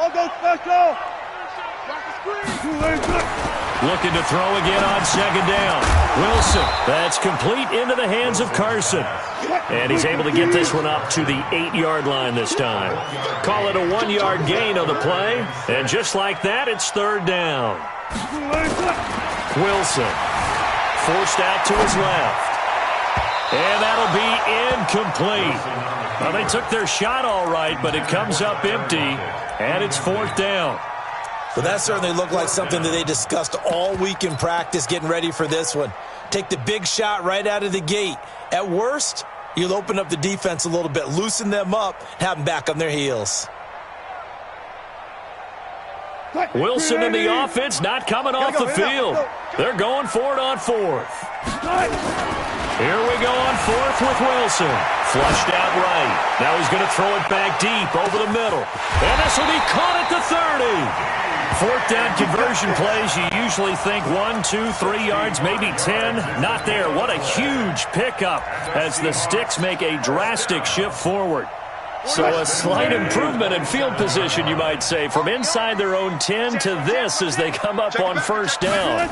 Looking to throw again on second down. Wilson, that's complete into the hands of Carson. And he's able to get this one up to the 8-yard line this time. Call it a 1-yard gain on the play. And just like that, it's third down. Wilson forced out to his left. And that'll be incomplete. Well, they took their shot all right, but it comes up empty, and it's fourth down. Well, that certainly looked like something that they discussed all week in practice, getting ready for this one. Take the big shot right out of the gate. At worst, you'll open up the defense a little bit, loosen them up, and have them back on their heels. Wilson and the offense not coming off the field. They're going for it on fourth. Here we go on fourth with Wilson. Flushed out right. Now he's going to throw it back deep over the middle. And this will be caught at the 30. Fourth down conversion plays, you usually think 1, 2, 3 yards, maybe 10. Not there. What a huge pickup as the Sticks make a drastic shift forward. So a slight improvement in field position, you might say, from inside their own 10 to this as they come up on first down.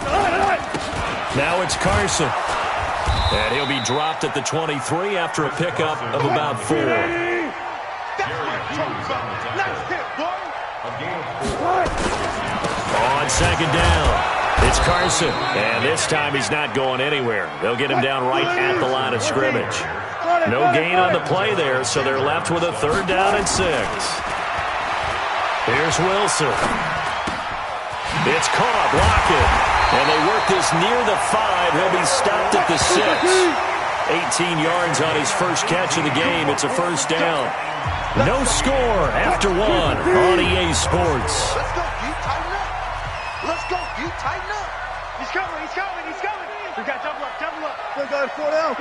Now it's Carson. And he'll be dropped at the 23 after a pickup of about 4. On second down, it's Carson. And this time he's not going anywhere. They'll get him down right at the line of scrimmage. No gain on the play there, so they're left with a third down and 6. Here's Wilson. It's caught, blocking. And they work this near the 5. He'll be stopped at the 6. 18 yards on his first catch of the game. It's a first down. No score after 1 on EA Sports. Let's go, you tighten up. Let's go, you tighten up. He's coming, he's coming, he's coming. We got double up, double up. Four down.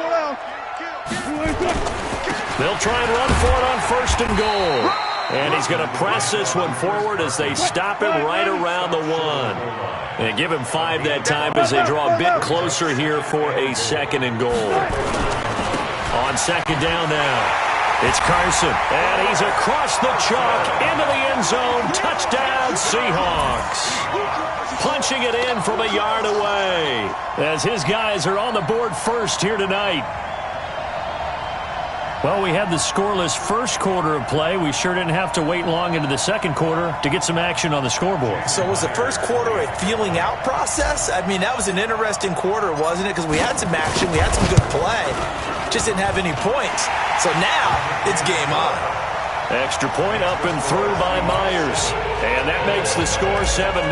They'll try and run for it on first and goal. And he's going to press this one forward as they stop him right around the 1. And give him 5 that time as they draw a bit closer here for a second and goal. On second down now, it's Carson. And he's across the chalk into the end zone. Touchdown, Seahawks. Punching it in from a yard away as his guys are on the board first here tonight. Well, we had the scoreless first quarter of play. We sure didn't have to wait long into the second quarter to get some action on the scoreboard. So was the first quarter a feeling out process? I mean, that was an interesting quarter, wasn't it? Because we had some action, we had some good play. Just didn't have any points. So now it's game on. Extra point up and through by Myers. And that makes the score 7-0.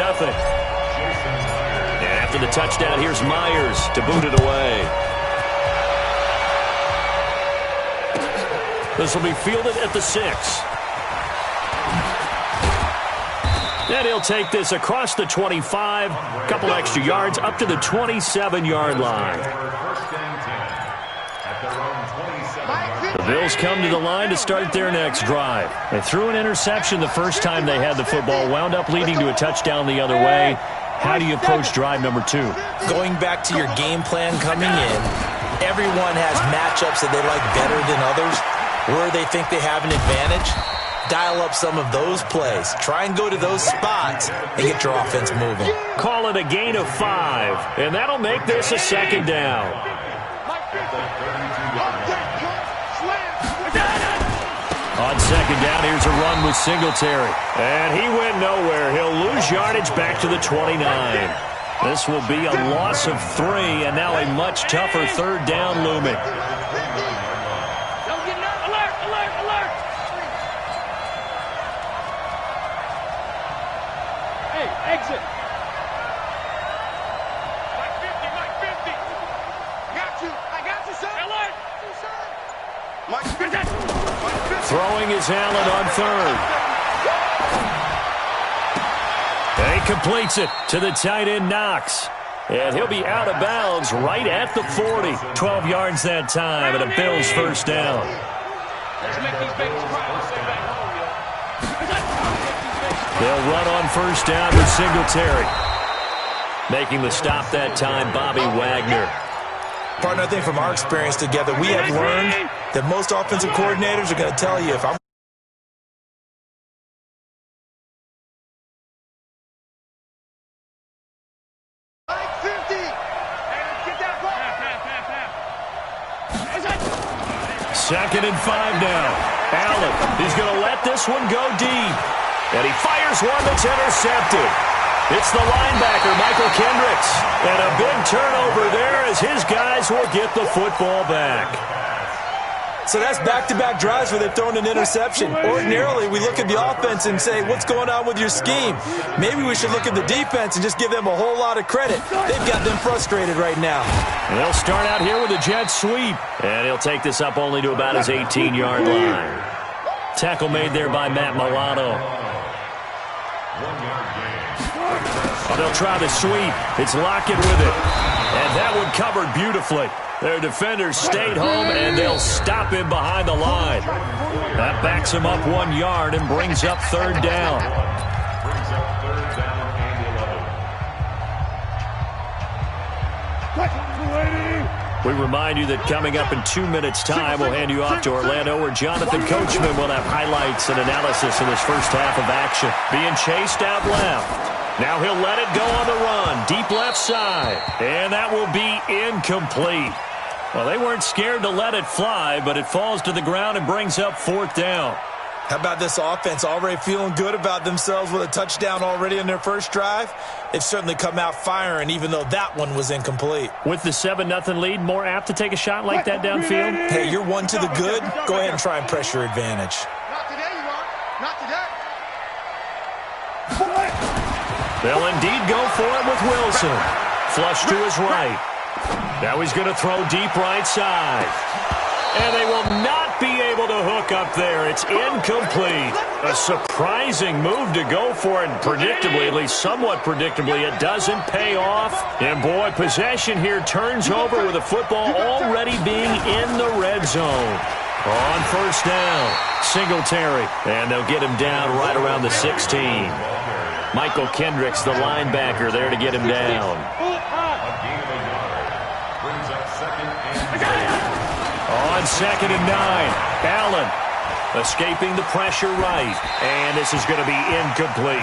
And after the touchdown, here's Myers to boot it away. This will be fielded at the 6. And he'll take this across the 25. A couple extra yards up to the 27-yard line. The Bills come to the line to start their next drive. They threw an interception the first time they had the football, wound up leading to a touchdown the other way. How do you approach drive number 2? Going back to your game plan coming in, everyone has matchups that they like better than others. Where they think they have an advantage, dial up some of those plays. Try and go to those spots and get your offense moving. Call it a gain of 5, and that'll make this a second down. On second down, here's a run with Singletary. And he went nowhere. He'll lose yardage back to the 29. This will be a loss of 3, and now a much tougher third down looming. Exit. Mike 50, Mike 50. I got you, sir. Alert. Mike 50. Throwing is Allen on third. And he completes it to the tight end, Knox. And he'll be out of bounds right at the 40. 12 yards that time and a Bills first down. Let's make these babies cry. Let's stay back home, yo. They'll run on first down with Singletary. Making the stop that time, Bobby Wagner. Partner, I think from our experience together, we have learned that most offensive coordinators are going to tell you, if I'm 2nd and 5 now. Allen, he's going to let this one go deep. And he fires one that's intercepted. It's the linebacker, Michael Kendricks. And a big turnover there as his guys will get the football back. So that's back-to-back drives where they've thrown an interception. Ordinarily, we look at the offense and say, what's going on with your scheme? Maybe we should look at the defense and just give them a whole lot of credit. They've got them frustrated right now. And they'll start out here with a jet sweep. And he'll take this up only to about his 18-yard line. Tackle made there by Matt Milano. Oh, they'll try the sweep. It's Lockett with it. And that one covered beautifully. Their defenders stayed home, and they'll stop him behind the line. That backs him up 1 yard and brings up 3rd down. We remind you that coming up in 2 minutes' time, we'll hand you off to Orlando, where Jonathan Coachman will have highlights and analysis of this first half of action. Being chased out left. Now he'll let it go on the run. Deep left side. And that will be incomplete. Well, they weren't scared to let it fly, but it falls to the ground and brings up 4th down. How about this offense already feeling good about themselves with a touchdown already in their first drive? They've certainly come out firing, even though that one was incomplete. With the 7-0 lead, more apt to take a shot like that downfield? Hey, you're one to the good. Go ahead and try and press your advantage. Not today, you are. Not today. They'll indeed go for it with Wilson. Flush to his right. Now he's going to throw deep right side. And they will not be able to hook up there. It's incomplete. A surprising move to go for it. Predictably, at least somewhat predictably, it doesn't pay off. And boy, possession here turns over with the football already being in the red zone. On 1st down, Singletary. And they'll get him down right around the 16. Michael Kendricks, the linebacker, there to get him down. On 2nd and 9, Allen escaping the pressure right. And this is going to be incomplete.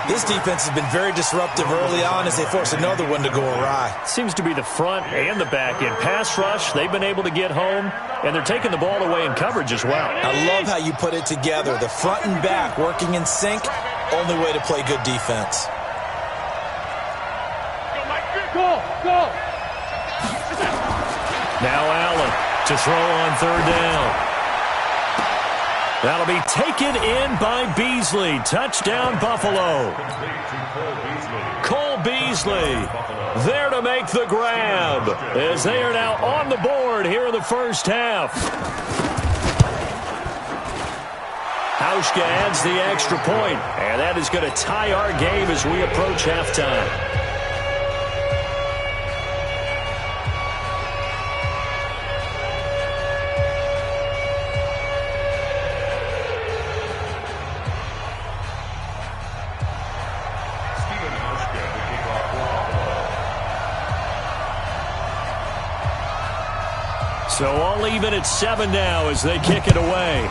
This defense has been very disruptive early on as they force another one to go awry. Seems to be the front and the back end. Pass rush, they've been able to get home, and they're taking the ball away in coverage as well. I love how you put it together. The front and back working in sync. Only way to play good defense. Go. Now Allen to throw on 3rd down. That'll be taken in by Beasley. Touchdown, Buffalo. Cole Beasley there to make the grab as they are now on the board here in the first half. Hauschka adds the extra point, and that is going to tie our game as we approach halftime. So all even at 7 now as they kick it away.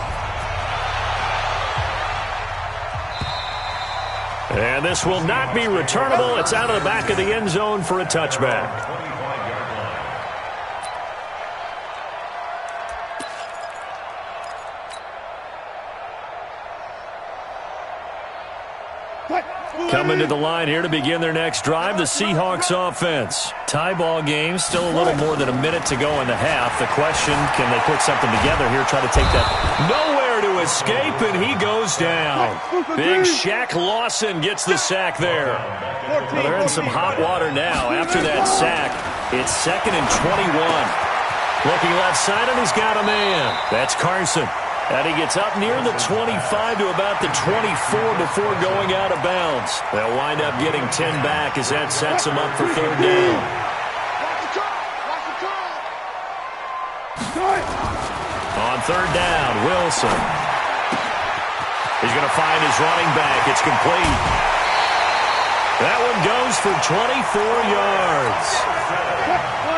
And this will not be returnable. It's out of the back of the end zone for a touchback. Coming to the line here to begin their next drive, the Seahawks offense. Tie ball game, still a little more than a minute to go in the half. The question, can they put something together here, try to take that nowhere to escape, and he goes down. Big Shaq Lawson gets the sack there. Well, they're in some hot water now. After that sack, it's 2nd and 21. Looking left side, and he's got a man. That's Carson. And he gets up near the 25 to about the 24 before going out of bounds. They'll wind up getting 10 back as that sets them up for 3rd down. On 3rd down, Wilson. He's going to find his running back. It's complete. That one goes for 24 yards.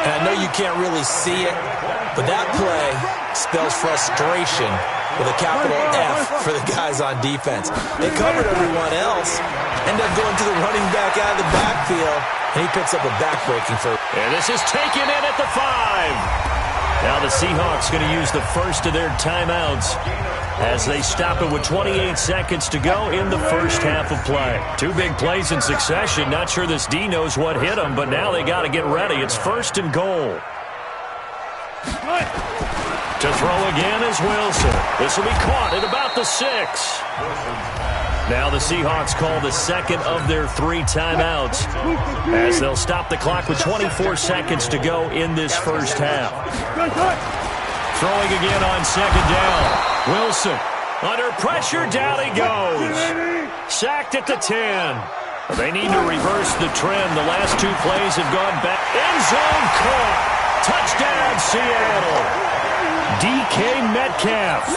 And I know you can't really see it, but that play spells frustration with a capital F for the guys on defense. They covered everyone else, end up going to the running back out of the backfield, and he picks up a backbreaking first. And this is taken in at the 5. Now the Seahawks going to use the first of their timeouts as they stop it with 28 seconds to go in the first half of play. Two big plays in succession. Not sure this D knows what hit them, but now they got to get ready. It's first and goal. To throw again is Wilson. This will be caught at about the 6. Now the Seahawks call the second of their 3 timeouts as they'll stop the clock with 24 seconds to go in this first half. Throwing again on second down. Wilson under pressure, down he goes. Sacked at the 10. They need to reverse the trend. The last 2 plays have gone back. End zone caught. Touchdown, Seattle. DK Metcalf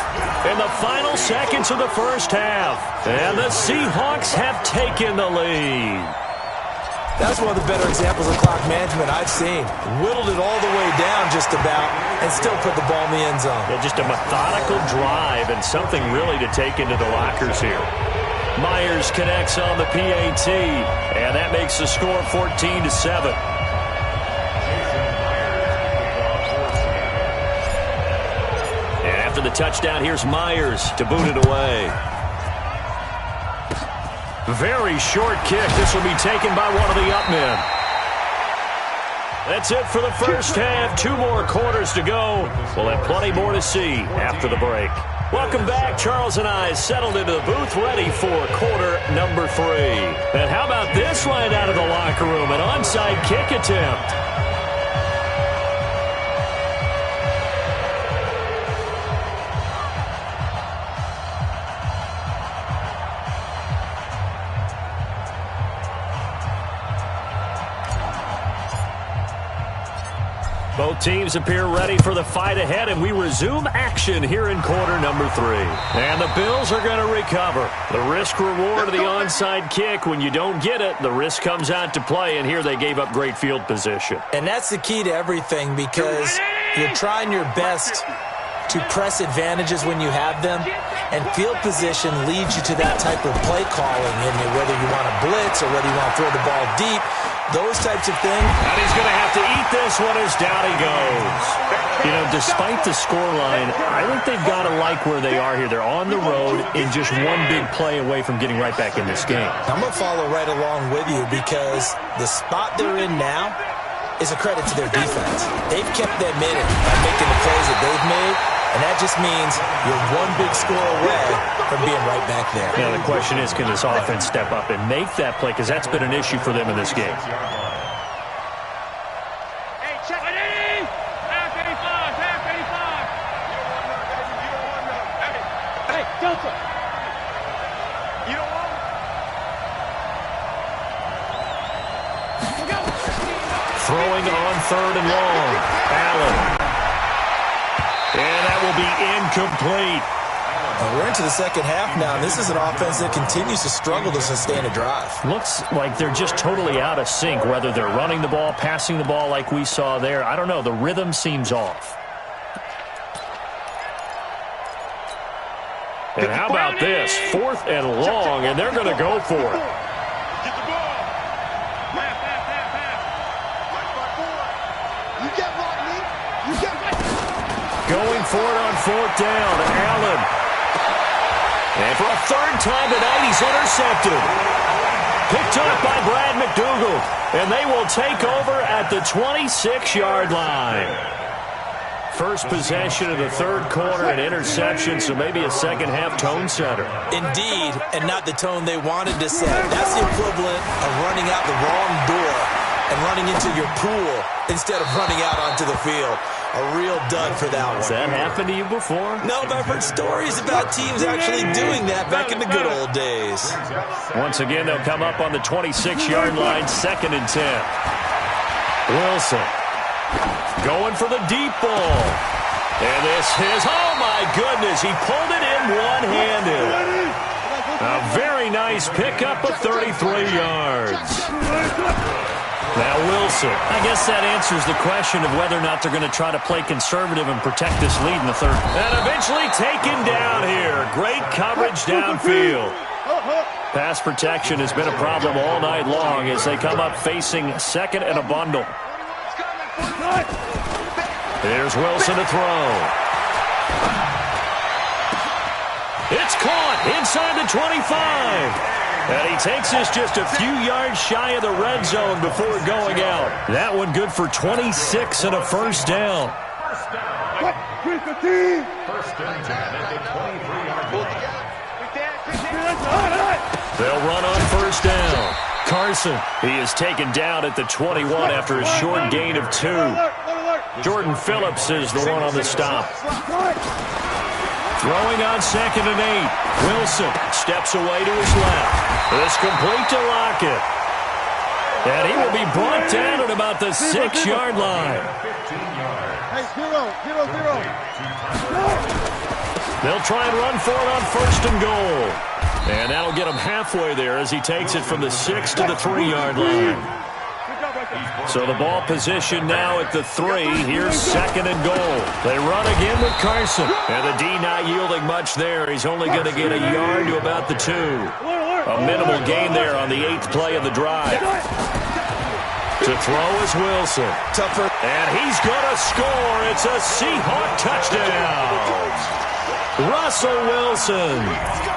in the final seconds of the first half. And the Seahawks have taken the lead. That's one of the better examples of clock management I've seen. Whittled it all the way down just about and still put the ball in the end zone. Yeah, just a methodical drive and something really to take into the lockers here. Myers connects on the PAT, and that makes the score 14-7. The touchdown, here's Myers to boot it away. Very short kick. This will be taken by one of the up men. That's it for the first half. 2 more quarters to go. We'll have plenty more to see after the break. Welcome back. Charles and I settled into the booth ready for quarter number 3. And how about this right out of the locker room? An onside kick attempt. Both teams appear ready for the fight ahead, and we resume action here in quarter number 3. And the Bills are going to recover. The risk-reward of the onside kick. When you don't get it, the risk comes out to play, and here they gave up great field position. And that's the key to everything, because you're trying your best to press advantages when you have them, and field position leads you to that type of play calling, and whether you want to blitz or whether you want to throw the ball deep, those types of things. And he's going to have to eat this one as down he goes. You know, despite the scoreline, I think they've got to like where they are here. They're on the road in just one big play away from getting right back in this game. I'm going to follow right along with you, because the spot they're in now is a credit to their defense. They've kept them in it by making the plays that they've made, and that just means you're one big score away from being right back there. Now the question is, can this offense step up and make that play? Because that's been an issue for them in this game. Hey, check it in! Half 85, half 85. Hey, Delta! You don't want it? Throwing on 3rd and long. Allen. And that will be incomplete. We're into the second half now, and this is an offense that continues to struggle to sustain a drive. Looks like they're just totally out of sync, whether they're running the ball, passing the ball like we saw there. I don't know. The rhythm seems off. And how about this? 4th and long, and they're going to go for it. Get the ball! Half, half, half, half. Right by 4. You get right, Lee. You get right. Going for it on 4th down. Allen. And for a 3rd time tonight, he's intercepted. Picked up by Brad McDougal. And they will take over at the 26-yard line. First possession of the 3rd quarter, an interception, so maybe a second-half tone setter. Indeed, and not the tone they wanted to set. That's the equivalent of running out the wrong door and running into your pool instead of running out onto the field. A real dud for that one. Has that happened to you before? No, but I've heard stories about teams actually doing that back in the good old days. Once again, they'll come up on the 26-yard line, 2nd and 10. Wilson going for the deep ball. And this is, oh my goodness, he pulled it in one-handed. A very nice pickup of 33 yards. Now Wilson. I guess that answers the question of whether or not they're going to try to play conservative and protect this lead in the 3rd. And eventually taken down here. Great coverage downfield. Pass protection has been a problem all night long as they come up facing 2nd and a bundle. Here's Wilson to throw. It's caught inside the 25. And he takes this just a few yards shy of the red zone before going out. That one good for 26 and a first down. First and 10 at the 23-yard line. They'll run on first down. Carson, he is taken down at the 21 after a short gain of 2. Jordan Phillips is the one on the stop. Throwing on 2nd and 8. Wilson steps away to his left. This complete to Lockett. And he will be brought down at about the 6-yard line. Hey, 0. They'll try and run for it on 1st and goal. And that'll get him halfway there as he takes it from the 6 to the 3-yard line. So the ball position now at the 3. Here's 2nd and goal. They run again with Carson. And the D not yielding much there. He's only going to get a yard to about the 2. A minimal gain there on the 8th play of the drive. To throw is Wilson. Tougher. And he's going to score. It's a Seahawk touchdown. Russell Wilson,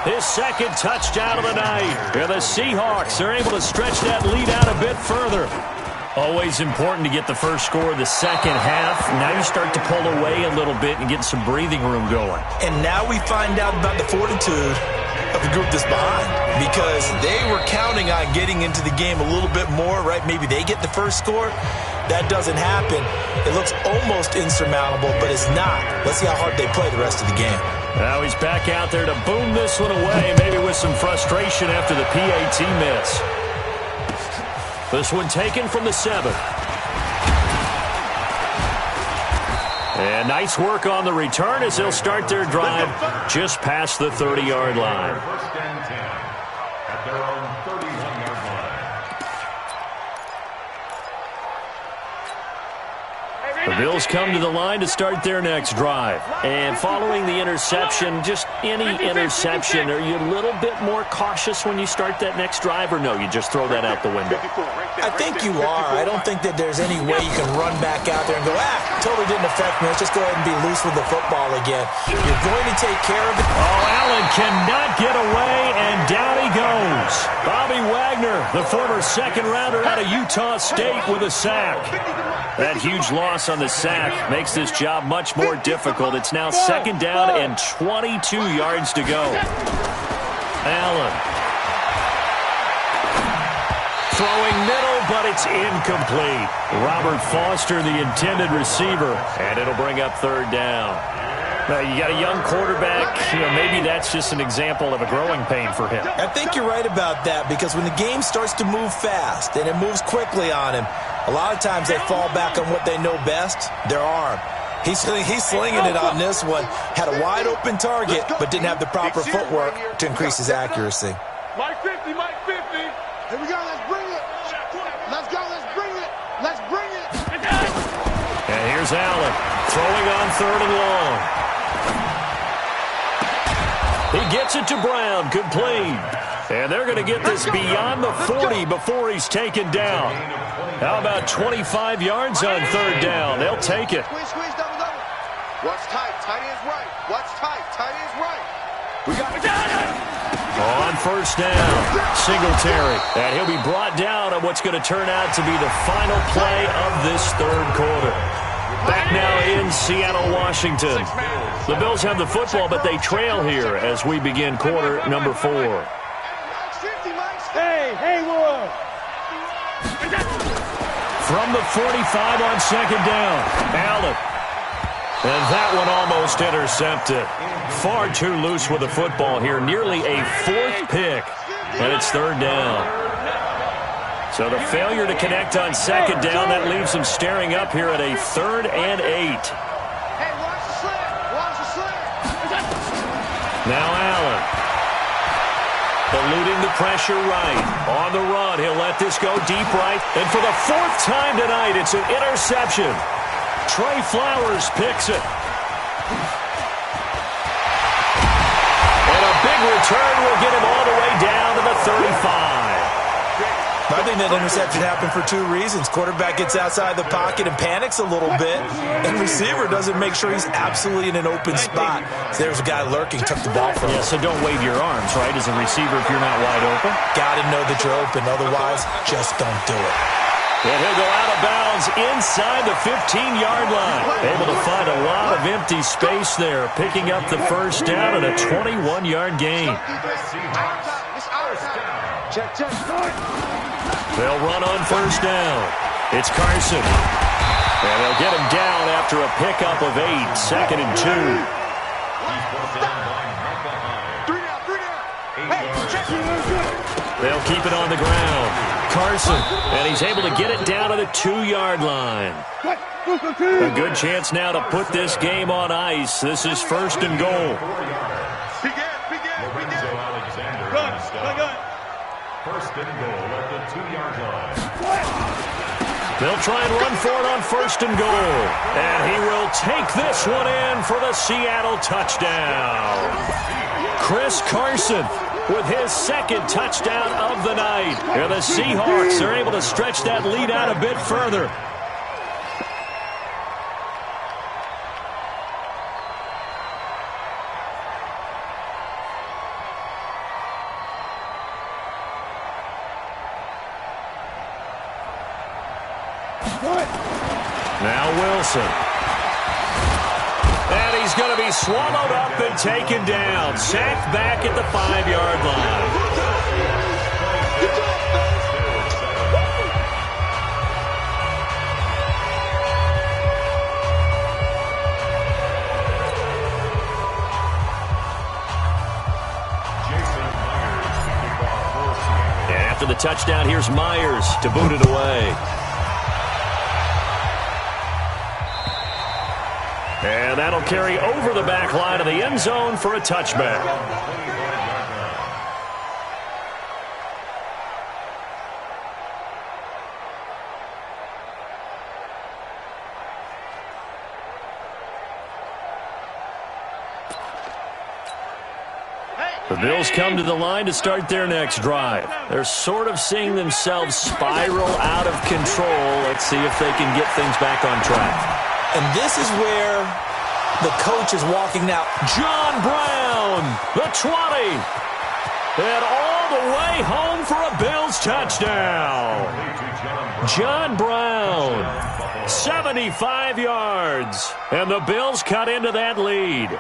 his 2nd touchdown of the night. And the Seahawks are able to stretch that lead out a bit further. Always important to get the first score of the second half. Now you start to pull away a little bit and get some breathing room going. And now we find out about the fortitude of the group that's behind, because they were counting on getting into the game a little bit more, right? Maybe they get the first score. That doesn't happen. It looks almost insurmountable, but it's not. Let's see how hard they play the rest of the game. Now he's back out there to boom this one away, maybe with some frustration after the PAT miss. This one taken from the 7. And nice work on the return as they'll start their drive just past the 30-yard line. First and 10 at their own 31-yard line. The Bills come to the line to start their next drive. And following the interception, just any interception, are you a little bit more cautious when you start that next drive, or no, you just throw that out the window? I think you are. I don't think that there's any way you can run back out there and go, totally didn't affect me. Let's just go ahead and be loose with the football again. You're going to take care of it. Oh, Allen cannot get away, and down he goes. Bobby Wagner, the former second-rounder out of Utah State, with a sack. That huge loss on the sack makes this job much more difficult. It's now 2nd down and 22 yards to go. Allen. Throwing middle, but it's incomplete. Robert Foster, the intended receiver, and it'll bring up 3rd down. Now, you got a young quarterback. Maybe that's just an example of a growing pain for him. I think you're right about that, because when the game starts to move fast and it moves quickly on him, a lot of times they fall back on what they know best, their arm. He's slinging it on this one. Had a wide-open target, but didn't have the proper footwork to increase his accuracy. Mike 50, Mike 50. Here we go, let's bring it. Let's go, let's bring it. Let's bring it. And here's Allen throwing on 3rd and long. He gets it to Brown, complete. And they're going to get this beyond the 40 before he's taken down. How about 25 yards on 3rd down? They'll take it. Squeeze, double. Watch tight, tight ends right. Watch tight, tight ends right. We got it. On 1st down, Singletary. And he'll be brought down on what's going to turn out to be the final play of this 3rd quarter. Back now in Seattle, Washington. The Bills have the football, but they trail here as we begin quarter number 4. Hey, Will. From the 45 on 2nd down, Allen. And that one almost intercepted. Far too loose with the football here. Nearly a 4th pick. And it's 3rd down. So the failure to connect on 2nd down, that leaves him staring up here at a 3rd and 8. Hey, watch the slant. Watch the slant. Now Allen. Eluding the pressure right. On the run, he'll let this go deep right. And for the 4th time tonight, it's an interception. Trey Flowers picks it. And a big return will get him all the way down to the 35. I think that interception happened for two reasons. Quarterback gets outside the pocket and panics a little bit, and receiver doesn't make sure he's absolutely in an open spot. So there's a guy lurking, took the ball from him. Yeah, so don't wave your arms, right, as a receiver if you're not wide open. Got to know that you're open. Otherwise, just don't do it. And he'll go out of bounds inside the 15-yard line. Able to find a lot of empty space there, picking up the first down and a 21-yard gain. They'll run on first down. It's Carson. And they'll get him down after a pickup of 8, 2nd and 2. They'll keep it on the ground. Carson, and he's able to get it down to the 2-yard line. A good chance now to put this game on ice. This is 1st and goal. First and goal at the 2-yard line. They'll try and run for it on 1st and goal. And he will take this one in for the Seattle touchdown. Chris Carson with his 2nd touchdown of the night. And the Seahawks are able to stretch that lead out a bit further. Now Wilson. And he's going to be swallowed up and taken down. Sacked back at the 5-yard line. And after the touchdown, here's Myers to boot it away. And that'll carry over the back line of the end zone for a touchback. The Bills come to the line to start their next drive. They're sort of seeing themselves spiral out of control. Let's see if they can get things back on track. And this is where the coach is walking now. John Brown, the 20. And all the way home for a Bills touchdown. John Brown, 75 yards. And the Bills cut into that lead.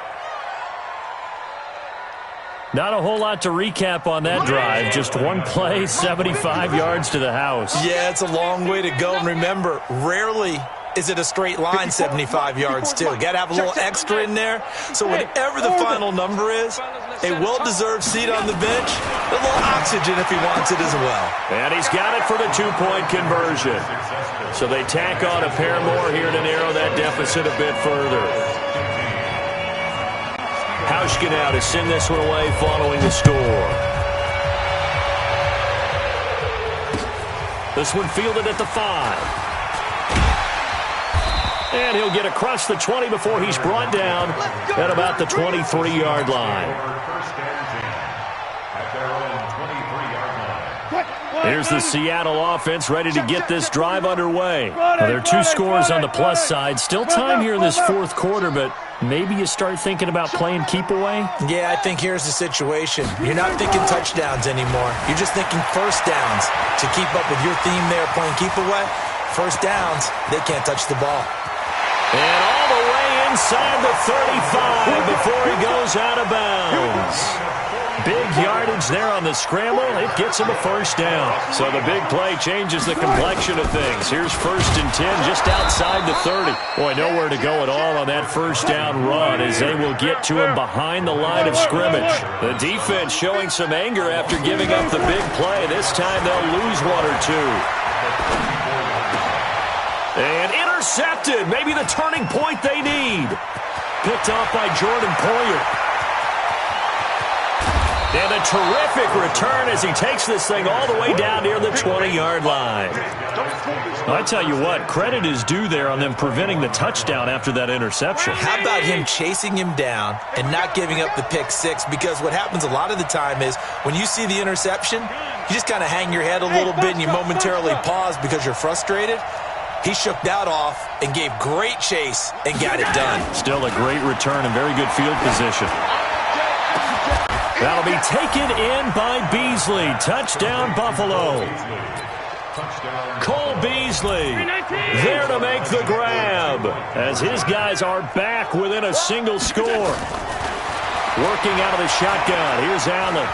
Not a whole lot to recap on that drive. Just one play, 75 yards to the house. Yeah, it's a long way to go. And remember, rarely is it a straight line 75 yards, too. Got to have a little extra in there. So whatever the final number is, a well-deserved seat on the bench, a little oxygen if he wants it as well. And he's got it for the 2-point conversion. So they tack on a pair more here to narrow that deficit a bit further. Hauschka now to send this one away following the score. This one fielded at the 5. And he'll get across the 20 before he's brought down at about the 23-yard line. Here's the Seattle offense ready to get this drive underway. Well, there are 2 scores on the plus side. Still time here in this 4th quarter, but maybe you start thinking about playing keep away? Yeah, I think here's the situation. You're not thinking touchdowns anymore. You're just thinking first downs. To keep up with your theme there, playing keep away, first downs, they can't touch the ball. And all the way inside the 35 before he goes out of bounds. Big yardage there on the scramble. It gets him a first down. So the big play changes the complexion of things. Here's 1st and 10 just outside the 30. Boy, nowhere to go at all on that first down run as they will get to him behind the line of scrimmage. The defense showing some anger after giving up the big play. This time they'll lose 1 or 2. And intercepted. Maybe the turning point they need. Picked off by Jordan Poyer. And a terrific return as he takes this thing all the way down near the 20-yard line. I tell you what, credit is due there on them preventing the touchdown after that interception. How about him chasing him down and not giving up the pick 6? Because what happens a lot of the time is when you see the interception, you just kind of hang your head a little bit and you momentarily pause because you're frustrated. He shook that off and gave great chase and got it done. Still a great return and very good field position. That'll be taken in by Beasley. Touchdown, Buffalo. Cole Beasley there to make the grab as his guys are back within a single score. Working out of the shotgun. Here's Allen.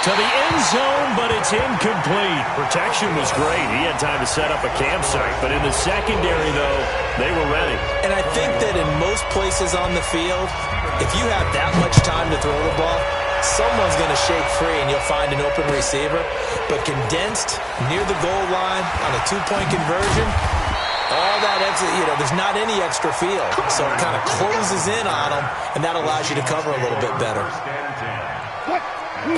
To the end zone, but it's incomplete. Protection was great. He had time to set up a campsite, but in the secondary, though, they were ready. And I think that in most places on the field, if you have that much time to throw the ball, someone's going to shake free and you'll find an open receiver. But condensed, near the goal line, on a two-point conversion, all that extra, there's not any extra field. So it kind of closes in on them, and that allows you to cover a little bit better.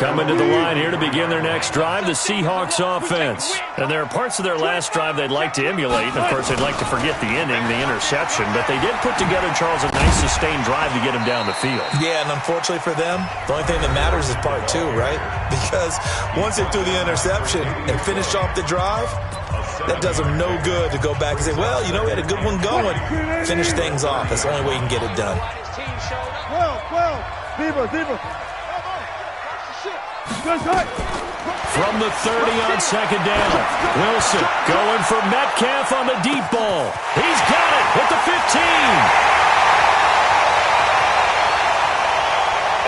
Coming to the line here to begin their next drive, the Seahawks offense. And there are parts of their last drive they'd like to emulate. And, of course, they'd like to forget the inning, the interception. But they did put together, Charles, a nice sustained drive to get him down the field. Yeah, and unfortunately for them, the only thing that matters is part two, right? Because once they threw the interception and finished off the drive, that does them no good to go back and say, well, we had a good one going. Finish things off. That's the only way you can get it done. 12. Deeper. From the 30 on second down, Wilson going for Metcalf on the deep ball. He's got it at the 15.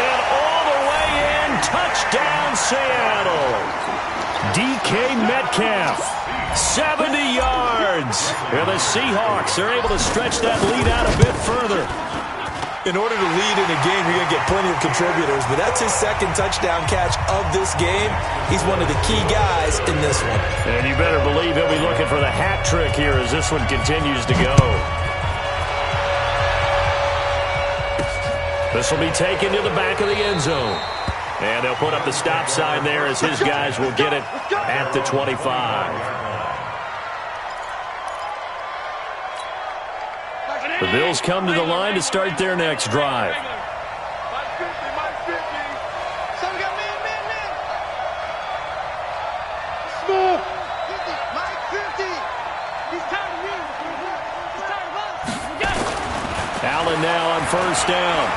And all the way in, touchdown Seattle. DK Metcalf, 70 yards. And the Seahawks are able to stretch that lead out a bit further. In order to lead in a game, you're going to get plenty of contributors, but that's his second touchdown catch of this game. He's one of the key guys in this one. And you better believe he'll be looking for the hat trick here as this one continues to go. This will be taken to the back of the end zone. And they'll put up the stop sign there as his guys will get it at the 25. The Bills come to the line to start their next drive. Allen now on first down.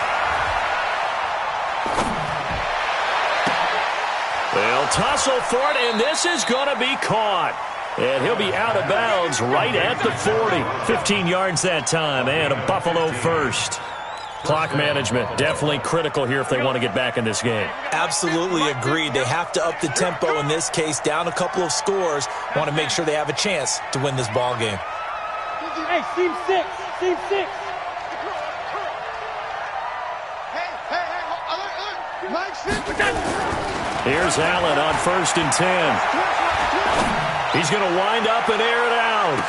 They'll tussle for it, and this is going to be caught. And he'll be out of bounds right at the 40. 15 yards that time, and a Buffalo first. Clock management definitely critical here if they want to get back in this game. Absolutely agreed. They have to up the tempo in this case, down a couple of scores. Want to make sure they have a chance to win this ball game. Hey, team 6. Here's Allen on 1st and 10. He's going to wind up and air it out.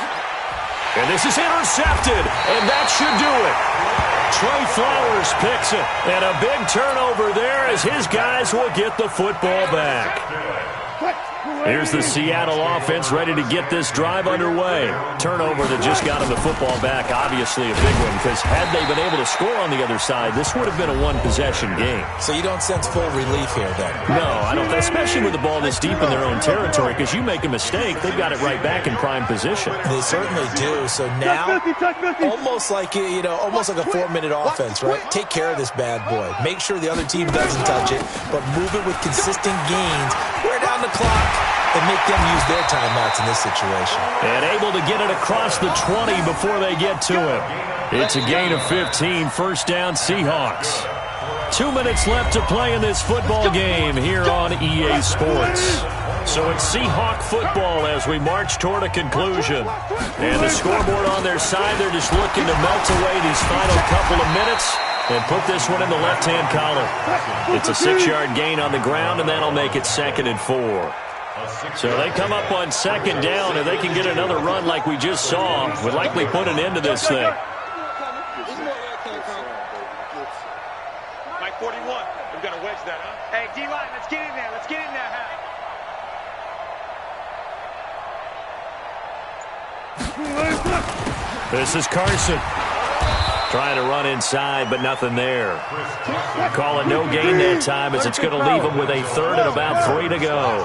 And this is intercepted, and that should do it. Trey Flowers picks it, and a big turnover there as his guys will get the football back. Here's the Seattle offense ready to get this drive underway. Turnover that just got him the football back, obviously a big one, because had they been able to score on the other side, this would have been a one-possession game. So you don't sense full relief here, then? No, I don't, especially with the ball this deep in their own territory, because you make a mistake, they've got it right back in prime position. They certainly do. So now, almost like almost like a 4-minute offense, right? Take care of this bad boy. Make sure the other team doesn't touch it, but move it with consistent gains. Wear down the clock and make them use their timeouts in this situation. And able to get it across the 20 before they get to him. It's a gain of 15, first down Seahawks. 2 minutes left to play in this football game here on EA Sports. So it's Seahawk football as we march toward a conclusion. And the scoreboard on their side, they're just looking to melt away these final couple of minutes and put this one in the left-hand column. It's a 6-yard gain on the ground, and that'll make it 2nd and 4. So they come up on 2nd down, and they can get another run like we just saw. Would likely put an end to this thing. Mike 41, we've got to wedge that, huh? Hey, D-line, let's get in there. Let's get in there, This is Carson. Trying to run inside, but nothing there. Call it no gain that time as it's going to leave him with a third and about 3 to go.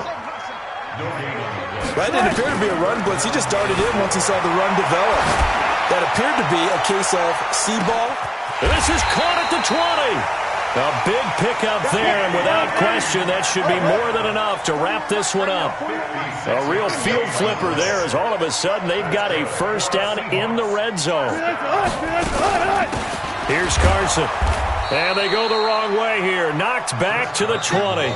That didn't appear to be a run blitz. He just darted in once he saw the run develop. That appeared to be a case of see ball. This is caught at the 20. A big pickup there, and without question, that should be more than enough to wrap this one up. A real field flipper there as all of a sudden they've got a first down in the red zone. Here's Carson. And they go the wrong way here. Knocked back to the 20.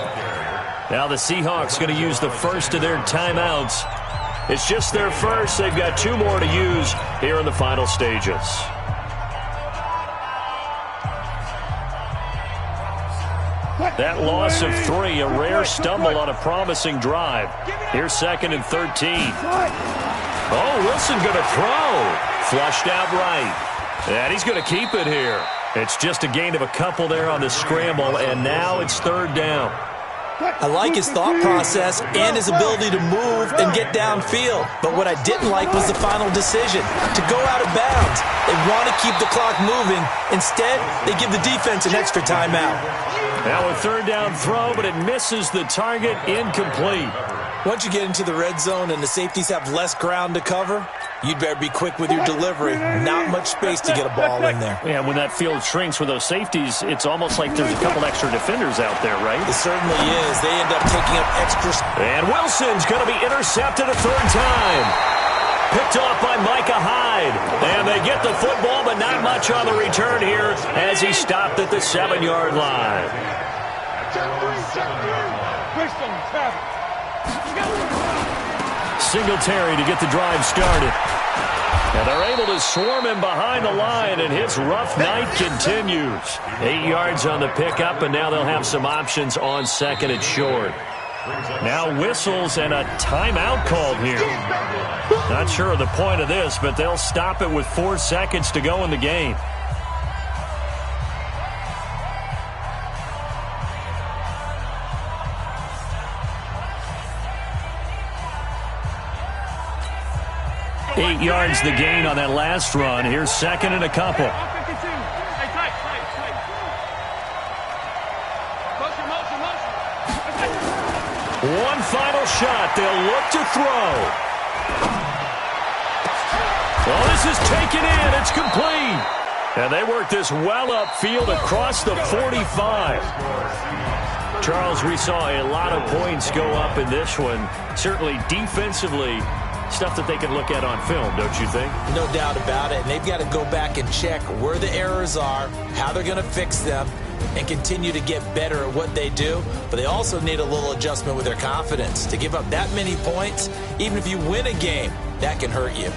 Now the Seahawks going to use the first of their timeouts. It's just their first. They've got 2 more to use here in the final stages. That loss of 3, a rare stumble on a promising drive. Here's 2nd and 13. Oh, Wilson going to throw. Flushed out right. And he's going to keep it here. It's just a gain of a couple there on the scramble, and now it's 3rd down. I like his thought process and his ability to move and get downfield. But what I didn't like was the final decision, to go out of bounds. They want to keep the clock moving. Instead, they give the defense an extra timeout. Now a 3rd down throw, but it misses the target, incomplete. Once you get into the red zone and the safeties have less ground to cover, you'd better be quick with your delivery. Not much space to get a ball in there. Yeah, when that field shrinks with those safeties, it's almost like there's a couple extra defenders out there, right? It certainly is. They end up taking up extra. And Wilson's going to be intercepted a 3rd time. Picked off by Micah Hyde. And they get the football, but not much on the return here as he stopped at the 7-yard line. Singletary to get the drive started. And they're able to swarm him behind the line, and his rough night continues. 8 yards on the pickup, and now they'll have some options on 2nd and short. Now whistles and a timeout called here. Not sure of the point of this, but they'll stop it with 4 seconds to go in the game. Eight yards the gain on that last run. Here's 2nd and a couple. One final shot. They'll look to throw. Well, this is taken in. It's complete. And they work this well upfield across the 45. Charles, we saw a lot of points go up in this one. Certainly defensively, stuff that they can look at on film, don't you think? No doubt about it. And they've got to go back and check where the errors are, how they're going to fix them, and continue to get better at what they do. But they also need a little adjustment with their confidence. To give up that many points, even if you win a game, that can hurt you.